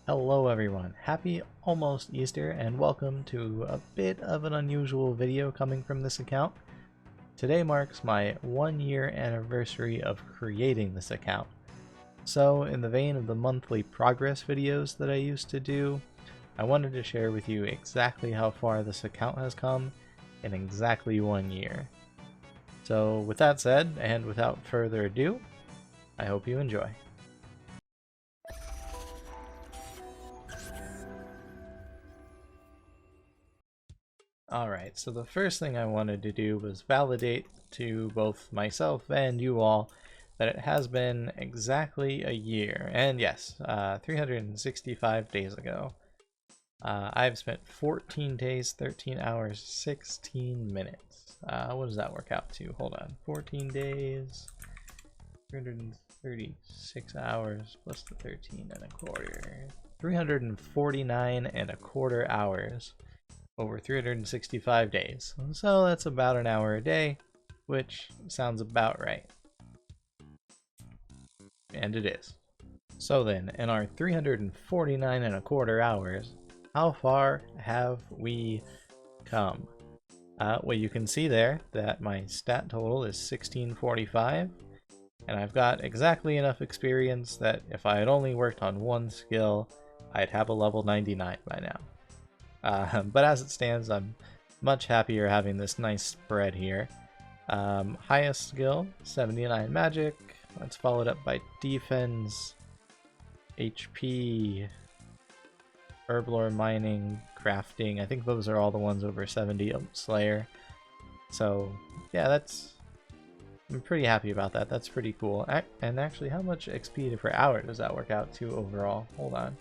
Hello everyone, happy almost Easter and welcome to a bit of an unusual video coming from this account. Today marks my 1-year anniversary of creating this account. So in the vein of the monthly progress videos that I used to do, I wanted to share with you exactly how far this account has come in exactly 1 year. So with that said, and without further ado, I hope you enjoy. Alright, so the first thing I wanted to do was validate to both myself and you all that it has been exactly a year. And yes, 365 days ago. I've spent 14 days, 13 hours, 16 minutes. What does that work out to? Hold on. 14 days, 336 hours plus the 13 and a quarter. 349 and a quarter hours over 365 days. So that's about an hour a day, which sounds about right. And it is. So then, in our 349 and a quarter hours, how far have we come? Well, you can see there that my stat total is 1645, and I've got exactly enough experience that if I had only worked on one skill, I'd have a level 99 by now. But as it stands, I'm much happier having this nice spread here. Highest skill, 79 magic. That's followed up by defense, HP, herblore, mining, crafting. I think those are all the ones over 70. Slayer. So yeah, I'm pretty happy about that. That's pretty cool. And actually, how much XP per hour does that work out to overall? Hold on.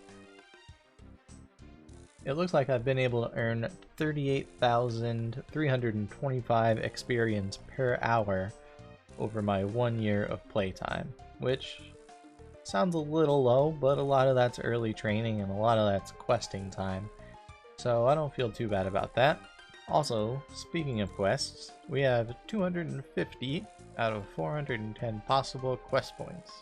It looks like I've been able to earn 38,325 experience per hour over my 1 year of playtime, which sounds a little low, but a lot of that's early training and a lot of that's questing time, so I don't feel too bad about that. Also, speaking of quests, we have 250 out of 410 possible quest points,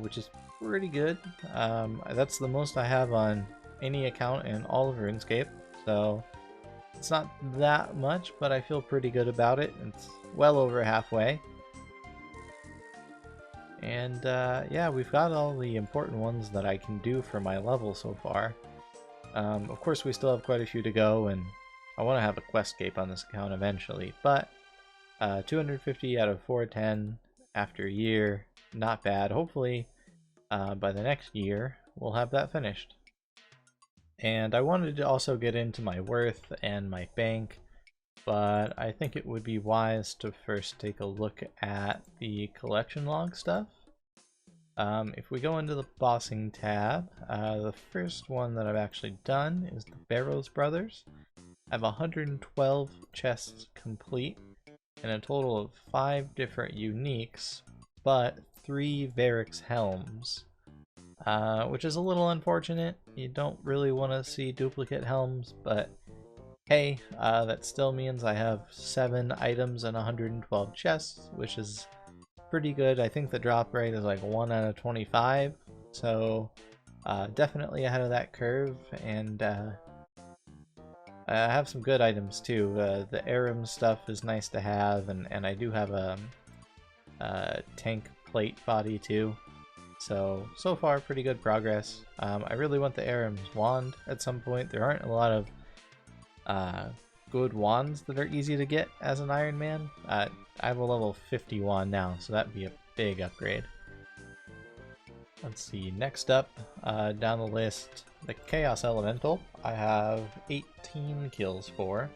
which is pretty good. That's the most I have on any account in all of RuneScape, so it's not that much, but I feel pretty good about it. It's well over halfway. And yeah, we've got all the important ones that I can do for my level so far. Of course, we still have quite a few to go, and I want to have a Questscape on this account eventually, but 250 out of 410 after a year, not bad. Hopefully by the next year we'll have that finished. And I wanted to also get into my worth and my bank, but I think it would be wise to first take a look at the collection log stuff. If we go into the bossing tab, the first one that I've actually done is the Barrows Brothers. I have 112 chests complete and a total of 5 different uniques, but 3 Varix helms. Which is a little unfortunate. You don't really want to see duplicate helms, but hey, that still means I have 7 items and 112 chests, which is pretty good. I think the drop rate is like 1 out of 25, so definitely ahead of that curve, and I have some good items too. The Aram stuff is nice to have, and I do have a tank plate body too. So far, pretty good progress. I really want the Aram's wand at some point. There aren't a lot of good wands that are easy to get as an Ironman. I have a level 50 wand now, so that'd be a big upgrade. Let's see, next up, down the list, the Chaos Elemental. I have 18 kills for,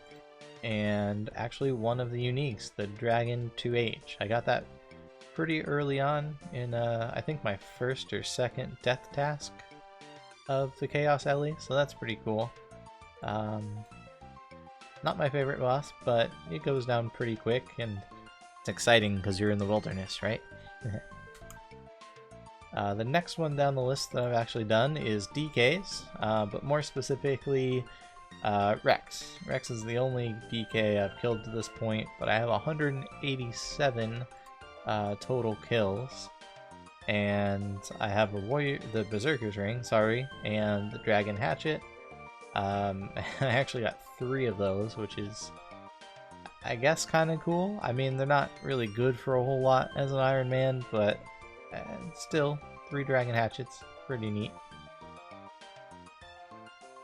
and actually one of the uniques, the Dragon 2H. I got that pretty early on in I think my first or second death task of the Chaos Ellie, so that's pretty cool. Not my favorite boss, but it goes down pretty quick, and it's exciting because you're in the wilderness, right? The next one down the list that I've actually done is DKs, but more specifically Rex. Rex is the only DK I've killed to this point, but I have 187 total kills. and I have a warrior, the Berserker's Ring, sorry, and the Dragon Hatchet. I actually got 3 of those, which is, I guess, kind of cool. I mean, they're not really good for a whole lot as an Iron Man, but still, 3 Dragon Hatchets, pretty neat.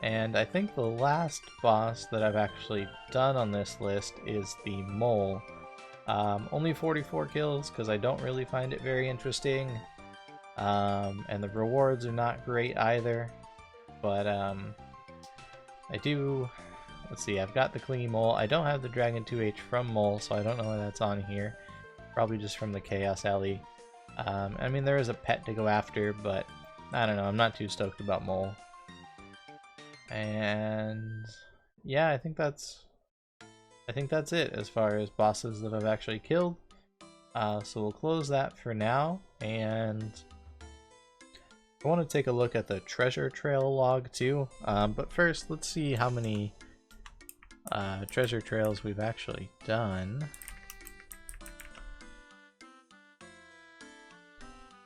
And I think the last boss that I've actually done on this list is the Mole. Only 44 kills because I don't really find it very interesting. And the rewards are not great either. But I do... Let's see, I've got the Clingy Mole. I don't have the Dragon 2H from Mole, so I don't know why that's on here. Probably just from the Chaos Alley. I mean, there is a pet to go after, but I don't know, I'm not too stoked about Mole. And yeah, I think that's it as far as bosses that I've actually killed. So we'll close that for now, and I want to take a look at the treasure trail log too. But first, let's see how many treasure trails we've actually done.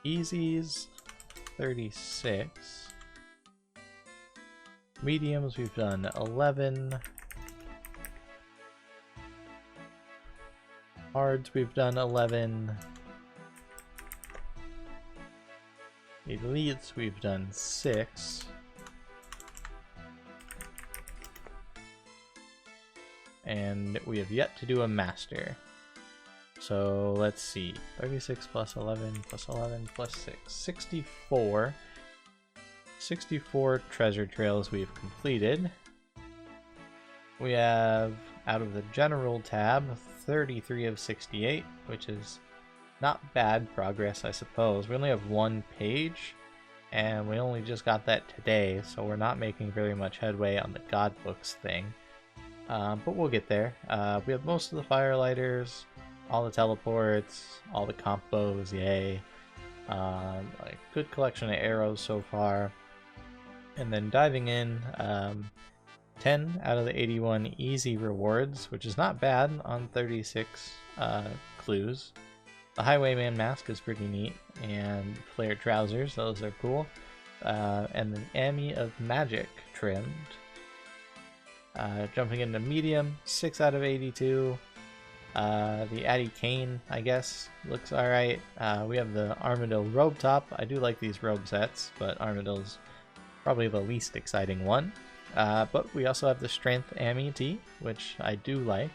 Easies, 36. Mediums, we've done 11. Hards, we've done 11. Elites, we've done 6. And we have yet to do a master. So let's see. 36 plus 11 plus 11 plus 6. 64. 64 treasure trails we've completed. We have, out of the general tab, 33 of 68, which is not bad progress, I suppose. We only have 1 page, and we only just got that today, so we're not making very much headway on the God Books thing. But we'll get there. We have most of the Firelighters, all the teleports, all the compos, yay. Like, good collection of arrows so far. And then diving in, 10 out of the 81 easy rewards, which is not bad on 36 clues. The Highwayman mask is pretty neat, and flared trousers, those are cool. And then Ami of Magic trimmed. Jumping into medium, 6 out of 82. The Addie Kane, I guess, looks alright. We have the Armadillo robe top. I do like these robe sets, but Armadillo's probably the least exciting one. But we also have the Strength Ami tee, which I do like.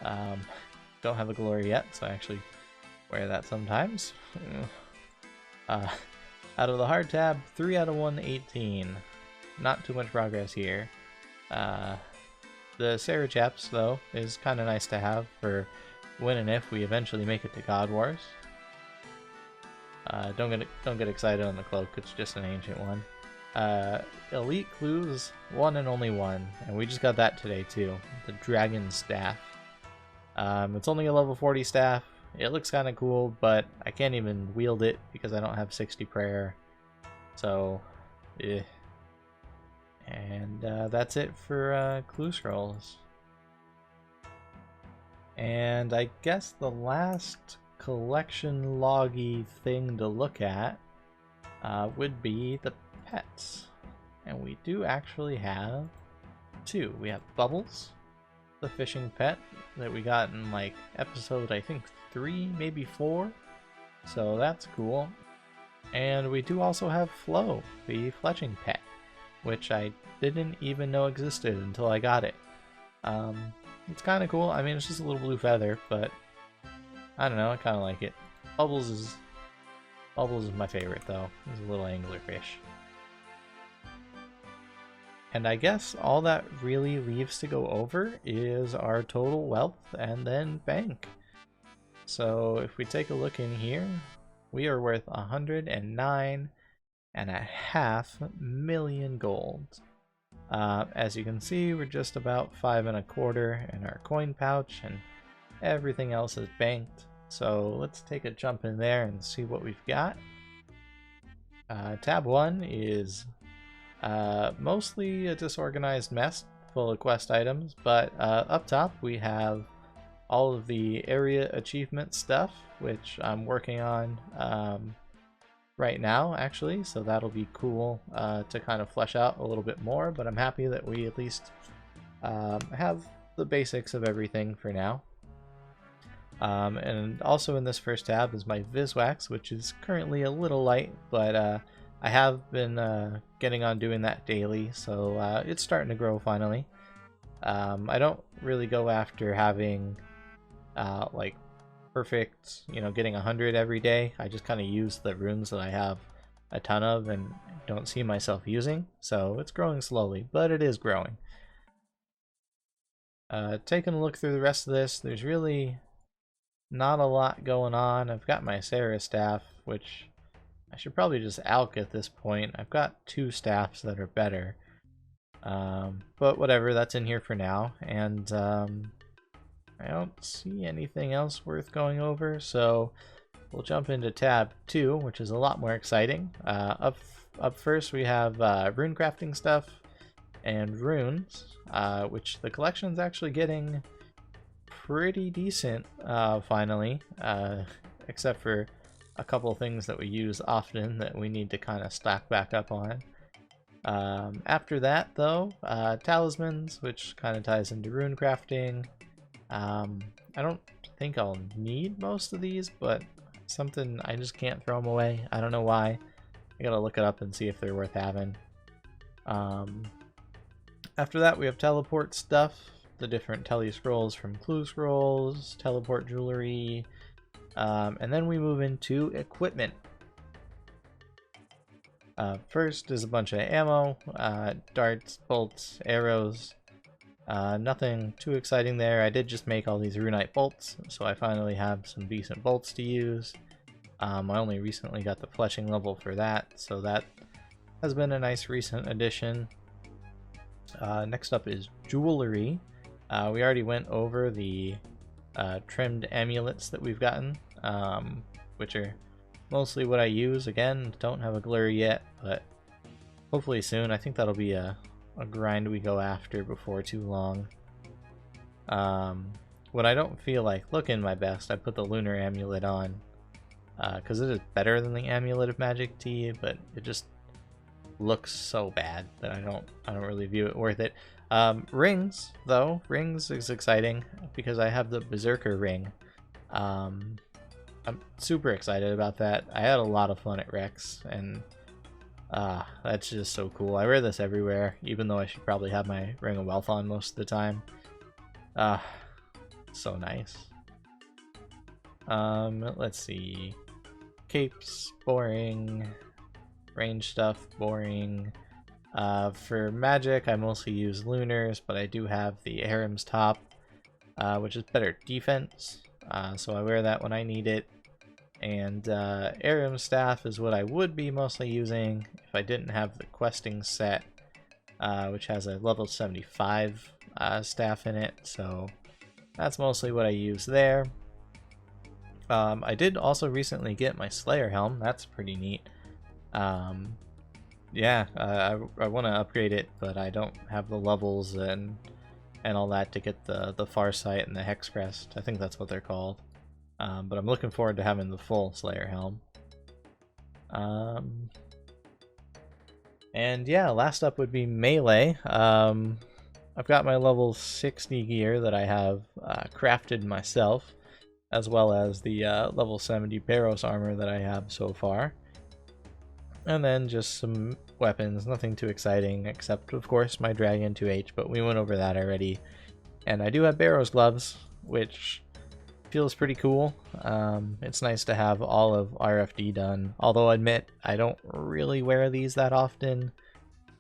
Don't have a glory yet, so I actually wear that sometimes. Out of the hard tab, 3 out of 118. Not too much progress here. The Sarah Chaps, though, is kind of nice to have for when and if we eventually make it to God Wars. Don't get excited on the cloak, it's just an ancient one. Elite Clues, 1 and only 1, and we just got that today too. The Dragon Staff. It's only a level 40 staff. It looks kind of cool, but I can't even wield it because I don't have 60 prayer. So, eh. And that's it for clue scrolls. And I guess the last collection loggy thing to look at would be the pets. And we do actually have 2. We have Bubbles, the fishing pet that we got in like episode, I think 3, maybe 4. So that's cool. And we do also have Flo, the fletching pet, which I didn't even know existed until I got it. It's kind of cool. I mean, it's just a little blue feather, but I don't know, I kind of like it. Bubbles is my favorite, though. He's a little anglerfish. And I guess all that really leaves to go over is our total wealth and then bank. So if we take a look in here, we are worth 109.5 million gold. As you can see, we're just about 5 1/4 in our coin pouch, and everything else is banked. So let's take a jump in there and see what we've got. Tab 1 is mostly a disorganized mess full of quest items, but up top we have all of the area achievement stuff, which I'm working on. right now, actually, so that'll be cool to kind of flesh out a little bit more, but I'm happy that we at least have the basics of everything for now. And also in this first tab is my Viswax, which is currently a little light, but I have been getting on doing that daily, so it's starting to grow finally. I don't really go after having like perfect, getting 100 every day. I just kind of use the runes that I have a ton of and don't see myself using, so it's growing slowly, but it is growing. Taking a look through the rest of this, there's really not a lot going on. I've got my Sarah staff, which I should probably just alch at this point. I've got 2 staffs that are better. But whatever, that's in here for now. And I don't see anything else worth going over, so we'll jump into tab 2, which is a lot more exciting. Up first we have rune crafting stuff and runes, which the collection's actually getting pretty decent finally, except for a couple things that we use often that we need to kind of stack back up on. After that though, talismans, which kind of ties into rune crafting. I don't think I'll need most of these, but something I just can't throw them away. I don't know why. I gotta look it up and see if they're worth having. After that we have teleport stuff, the different tele scrolls from clue scrolls, teleport jewelry, and then we move into equipment. First is a bunch of ammo, darts, bolts, arrows. Nothing too exciting there. I did just make all these runite bolts, so I finally have some decent bolts to use. I only recently got the fleshing level for that, so that has been a nice recent addition. Next up is jewelry. We already went over the trimmed amulets that we've gotten, which are mostly what I use. Again, don't have a glare yet, but hopefully soon. I think that'll be a grind we go after before too long. When I don't feel like looking my best, I put the lunar amulet on, because it is better than the amulet of magic tea, but it just looks so bad that I don't really view it worth it. Rings though, rings is exciting because I have the berserker ring. I'm super excited about that. I had a lot of fun at Rex, and that's just so cool. I wear this everywhere, even though I should probably have my Ring of Wealth on most of the time. So nice. Let's see. Capes, boring. Range stuff, boring. For magic, I mostly use lunars, but I do have the Aram's top, which is better defense. So I wear that when I need it. And Aram's staff is what I would be mostly using if I didn't have the questing set, which has a level 75 staff in it. So that's mostly what I use there. I did also recently get my Slayer helm. That's pretty neat. Yeah, I want to upgrade it, but I don't have the levels and all that to get the Farsight and the Hex Crest. I think that's what they're called. But I'm looking forward to having the full Slayer helm. And yeah, last up would be melee. I've got my level 60 gear that I have crafted myself, as well as the level 70 Barrows armor that I have so far. And then just some weapons, nothing too exciting, except of course my Dragon 2H, but we went over that already. And I do have Barrows gloves, which feels pretty cool. It's nice to have all of RFD done, although I admit I don't really wear these that often.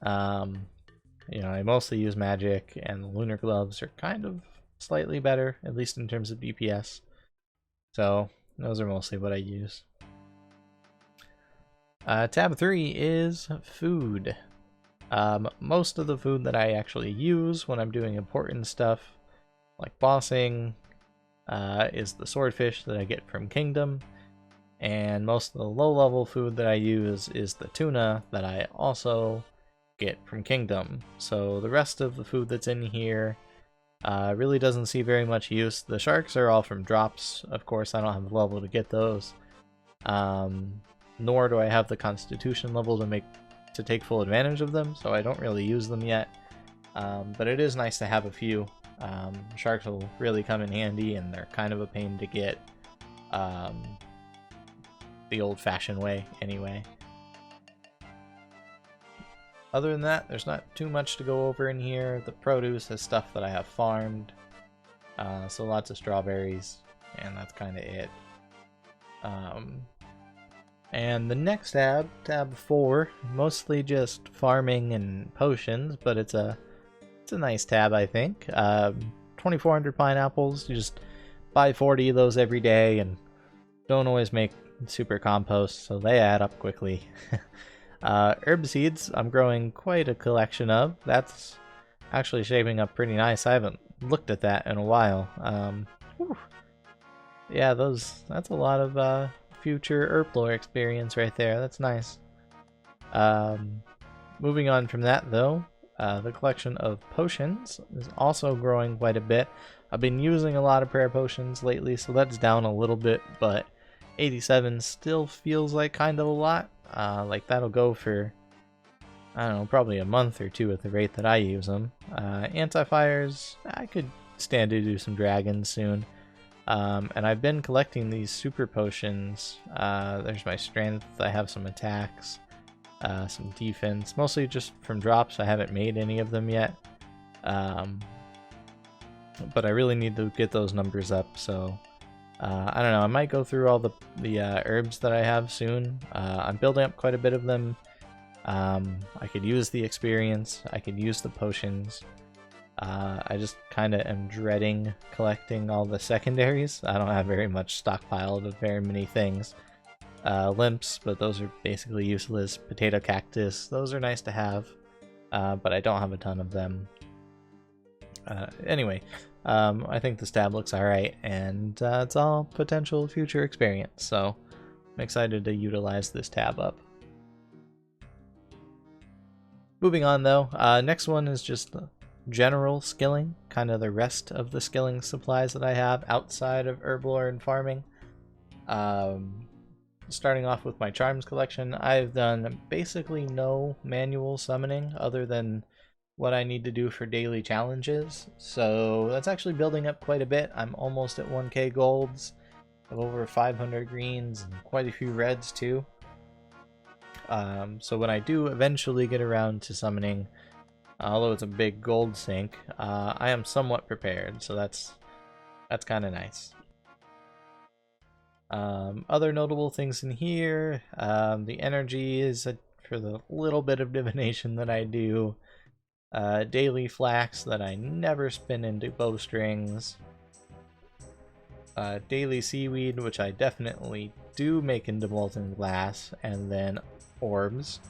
I mostly use magic, and the lunar gloves are kind of slightly better, at least in terms of DPS. So those are mostly what I use. Tab 3 is food. Most of the food that I actually use when I'm doing important stuff, like bossing, is the swordfish that I get from Kingdom, and most of the low-level food that I use is the tuna that I also get from Kingdom. So the rest of the food that's in here really doesn't see very much use. The sharks are all from drops, of course. I don't have the level to get those. nor do I have the constitution level to take full advantage of them, so I don't really use them yet. But it is nice to have a few. Sharks will really come in handy, and they're kind of a pain to get the old-fashioned way anyway. Other than that, there's not too much to go over in here. The produce is stuff that I have farmed, so lots of strawberries, and that's kind of it. And the next tab, tab 4, mostly just farming and potions, but it's a nice tab, I think. 2,400 pineapples. You just buy 40 of those every day, and don't always make super compost, so they add up quickly. Herb seeds, I'm growing quite a collection of. That's actually shaping up pretty nice. I haven't looked at that in a while. Yeah, that's a lot of future herb lore experience right there. That's nice. Moving on from that, though, the collection of potions is also growing quite a bit. I've been using a lot of prayer potions lately, so that's down a little bit, but 87 still feels like kind of a lot. Like that'll go for, I don't know, probably a month or two at the rate that I use them. Anti-fires, I could stand to do some dragons soon. And I've been collecting these super potions. There's my strength, I have some attacks, some defense, mostly just from drops. I haven't made any of them yet. But I really need to get those numbers up, so I don't know, I might go through all the herbs that I have soon. I'm building up quite a bit of them. I could use the experience, I could use the potions. I just kind of am dreading collecting all the secondaries. I don't have very much stockpiled of very many things. Limps, but those are basically useless. Potato cactus, those are nice to have, but I don't have a ton of them. Anyway, I think this tab looks alright, and it's all potential future experience, so I'm excited to utilize this tab up. Moving on though, next one is just general skilling, kind of the rest of the skilling supplies that I have outside of herblore and farming. Starting off with my charms collection, I've done basically no manual summoning other than what I need to do for daily challenges, so that's actually building up quite a bit. I'm almost at 1k golds, of over 500 greens, and quite a few reds too. So when I do eventually get around to summoning, although it's a big gold sink, I am somewhat prepared, so that's kind of nice. Other notable things in here, the energy is for the little bit of divination that I do. Daily flax that I never spin into bowstrings. Daily seaweed, which I definitely do make into molten glass, and then orbs,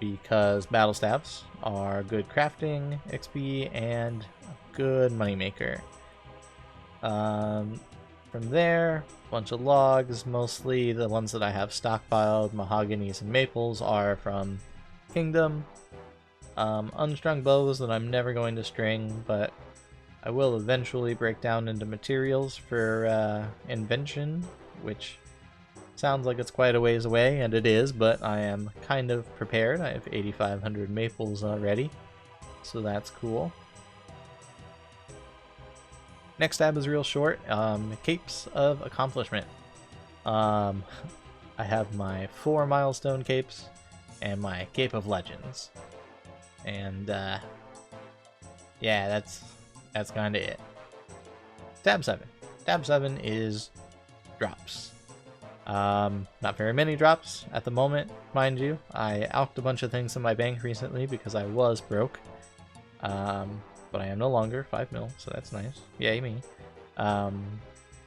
because battle staffs are good crafting XP and a good moneymaker. From there, a bunch of logs, mostly the ones that I have stockpiled, mahoganies and maples, are from Kingdom. Unstrung bows that I'm never going to string, but I will eventually break down into materials for invention, which sounds like it's quite a ways away, and it is, but I am kind of prepared. I have 8,500 maples already, so that's cool. Next tab is real short, Capes of Accomplishment. I have my 4 milestone capes and my Cape of Legends. And yeah, that's kind of it. Tab 7. Tab 7 is drops. Not very many drops at the moment, mind you. I alked a bunch of things in my bank recently because I was broke. But I am no longer 5 mil, so that's nice. Yay me.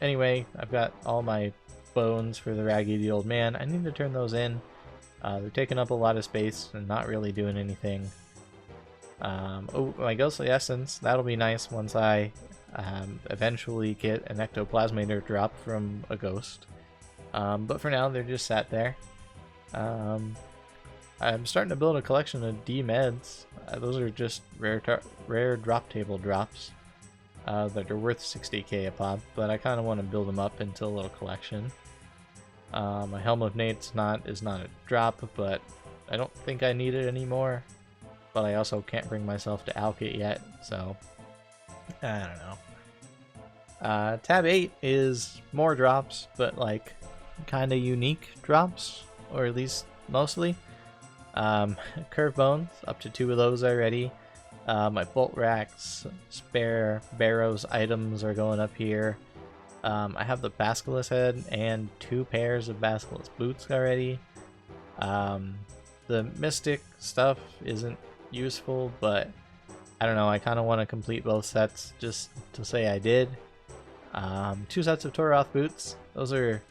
Anyway, I've got all my bones for the Raggedy Old Man. I need to turn those in. They're taking up a lot of space and not really doing anything. Oh, my Ghostly Essence, that'll be nice once I eventually get an Ectoplasmator drop from a ghost. But for now, they're just sat there. I'm starting to build a collection of D-Meds. Those are just rare drop table drops that are worth 60k a pop, but I kind of want to build them up into a little collection. My Helm of Nate's is not a drop, but I don't think I need it anymore. But I also can't bring myself to alch it yet, so I don't know. Tab 8 is more drops, but like kind of unique drops, or at least mostly. Curve bones, up to 2 of those already. My bolt racks, spare barrows items are going up here. I have the Basilisk head and 2 pairs of Basilisk boots already. The mystic stuff isn't useful, but I don't know, I kind of want to complete both sets just to say I did. 2 sets of Toroth boots, those are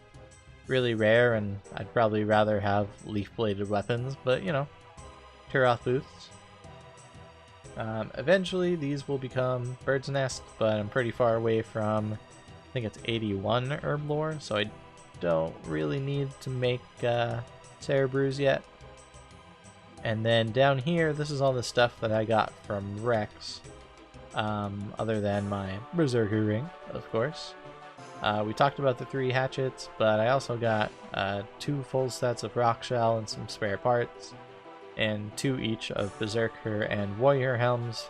really rare, and I'd probably rather have leaf-bladed weapons, but you know, Toroth boots. Eventually these will become Bird's Nest, but I'm pretty far away from, I think it's 81 herb lore, so I don't really need to make Sarah Brews yet. And then down here, this is all the stuff that I got from Rex, other than my Berserker ring, of course. We talked about the 3 hatchets, but I also got 2 full sets of rock shell and some spare parts, and 2 each of Berserker and Warrior helms,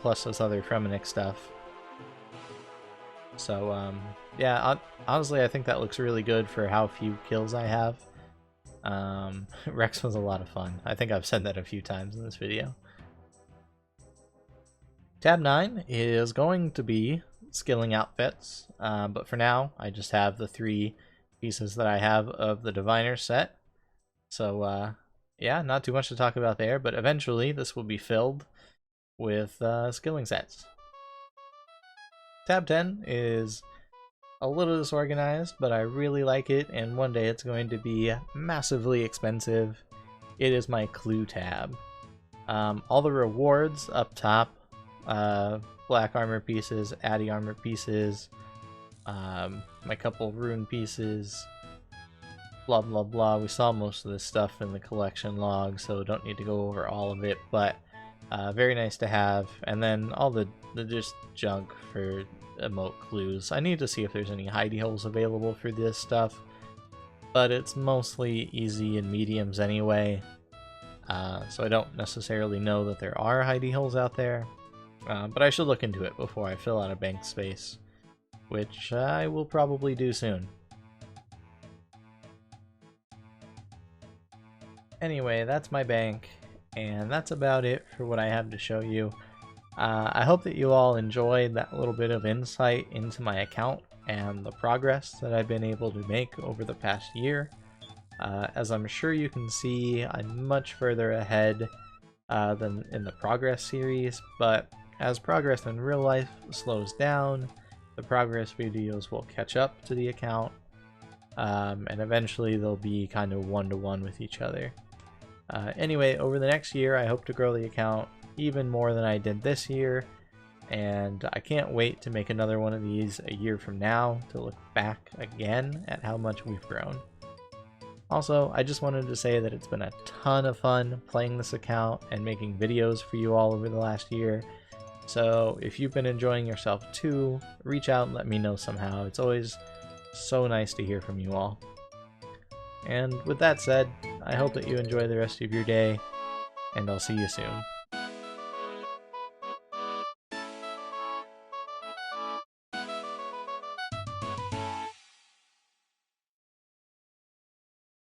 plus this other Fremenic stuff. So yeah, honestly I think that looks really good for how few kills I have. Rex was a lot of fun. I think I've said that a few times in this video. Tab 9 is going to be skilling outfits, but for now I just have the 3 pieces that I have of the Diviner set. So yeah, not too much to talk about there, but eventually this will be filled with skilling sets. Tab 10 is a little disorganized, but I really like it, and one day it's going to be massively expensive. It is my clue tab. All the rewards up top, black armor pieces, Addy armor pieces, my couple rune pieces, blah blah blah. We saw most of this stuff in the collection log, so don't need to go over all of it, but very nice to have. And then all the just junk for emote clues. I need to see if there's any hidey holes available for this stuff, but it's mostly easy and mediums anyway, so I don't necessarily know that there are hidey holes out there, but I should look into it before I fill out a bank space, which I will probably do soon. Anyway, that's my bank, and that's about it for what I have to show you. I hope that you all enjoyed that little bit of insight into my account and the progress that I've been able to make over the past year. As I'm sure you can see, I'm much further ahead than in the progress series, but as progress in real life slows down, the progress videos will catch up to the account, and eventually they'll be kind of one-to-one with each other. Anyway, over the next year I hope to grow the account even more than I did this year, and I can't wait to make another one of these a year from now to look back again at how much we've grown. Also, I just wanted to say that it's been a ton of fun playing this account and making videos for you all over the last year, so if you've been enjoying yourself too, reach out and let me know somehow. It's always so nice to hear from you all. And with that said, I hope that you enjoy the rest of your day, and I'll see you soon.